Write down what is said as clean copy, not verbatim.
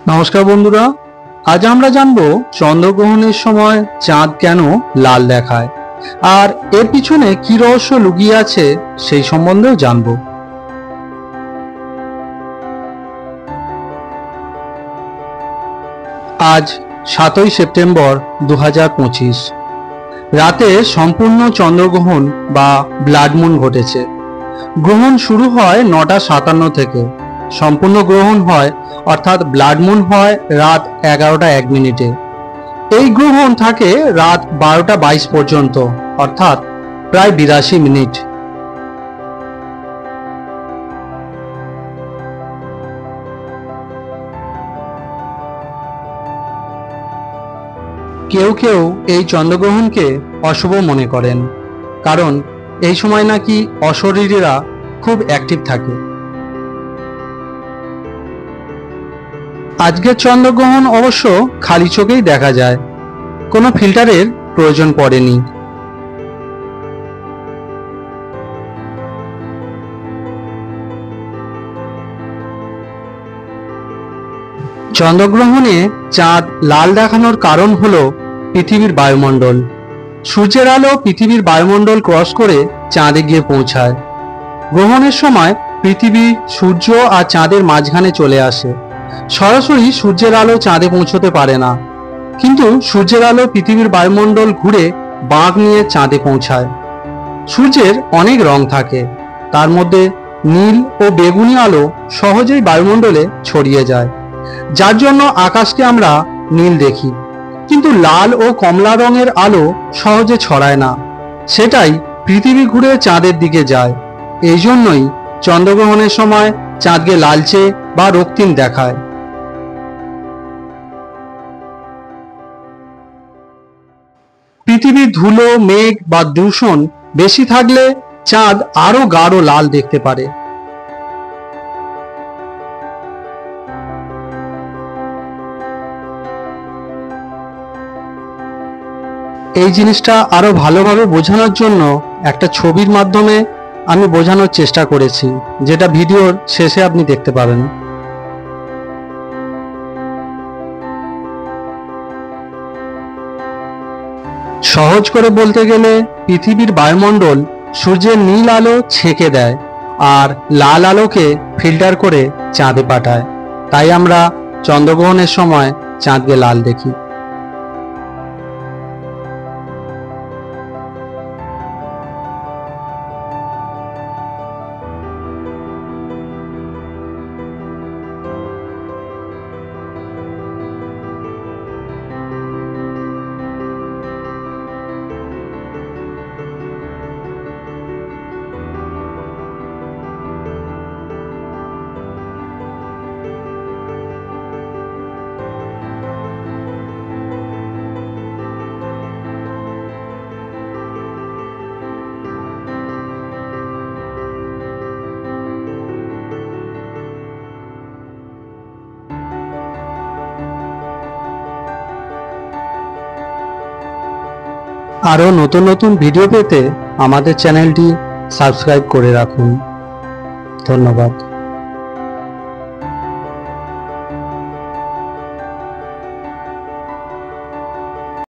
নমস্কার বন্ধুরা, আজ আমরা জানবো চন্দ্রগ্রহণের সময় চাঁদ কেন লাল দেখায় আর এর পিছনে কি রহস্য লুকিয়ে আছে সেই সম্বন্ধেও জানবো। আজ 7ই সেপ্টেম্বর 2025 রাতে সম্পূর্ণ চন্দ্রগ্রহণ বা ব্লাড মুন ঘটেছে। গ্রহণ শুরু হয় 9:57 থেকে, সম্পূর্ণ গ্রহণ হয় অর্থাৎ ব্লাড মুন হয় রাত 11:01। এই গ্রহণ থাকে রাত 12:22 পর্যন্ত, অর্থাৎ প্রায় 82 মিনিট। কেউ কেউ এই চন্দ্রগ্রহণকে অশুভ মনে করেন, কারণ এই সময় নাকি অশরীরীরা খুব অ্যাক্টিভ থাকে। আজকের চন্দ্রগ্রহণ অবশ্য খালি চোখেই দেখা যায়, কোনো ফিল্টারের প্রয়োজন পড়েনি। চন্দ্রগ্রহণে চাঁদ লাল দেখানোর কারণ হলো পৃথিবীর বায়ুমণ্ডল। সূর্যের আলো পৃথিবীর বায়ুমণ্ডল ক্রস করে চাঁদে গিয়ে পৌঁছায়। গ্রহণের সময় পৃথিবী সূর্য আর চাঁদের মাঝখানে চলে আসে। সরাসরি সূর্যের আলো চাঁদে পৌঁছতে পারে না, কিন্তু সূর্যের আলো পৃথিবীর বায়ুমণ্ডল ঘুরে বাঁক নিয়ে চাঁদে পৌঁছায়। সূর্যের অনেক রং থাকে, তার মধ্যে নীল ও বেগুনি আলো সহজেই বায়ুমণ্ডলে ছড়িয়ে যায়, যার জন্য আকাশকে আমরা নীল দেখি। কিন্তু লাল ও কমলা রঙের আলো সহজে ছড়ায় না, সেটাই পৃথিবী ঘুরে চাঁদের দিকে যায়। এই জন্যই চন্দ্রগ্রহণের সময় চাঁদকে লালচে বা রক্তিম দেখায়। পৃথিবীর ধুলো, মেঘ বা দূষণ বেশি থাকলে চাঁদ আরো গাঢ় লাল দেখতে পারে। এই জিনিসটা আরো ভালোভাবে বোঝানোর জন্য একটা ছবির মাধ্যমে আমি বোঝানোর চেষ্টা করেছি, যেটা ভিডিওর শেষে আপনি দেখতে পাবেন। সহজ করে বলতে গেলে পৃথিবীর বায়ুমণ্ডল সূর্যের নীল আলো ছেঁকে দেয় আর লাল আলোকে ফিল্টার করে চাঁদে পাঠায়। তাই আমরা চন্দ্রগ্রহণের সময় চাঁদকে লাল দেখি। আরও নতুন নতুন ভিডিও পেতে আমাদের চ্যানেলটি সাবস্ক্রাইব করে রাখুন। ধন্যবাদ।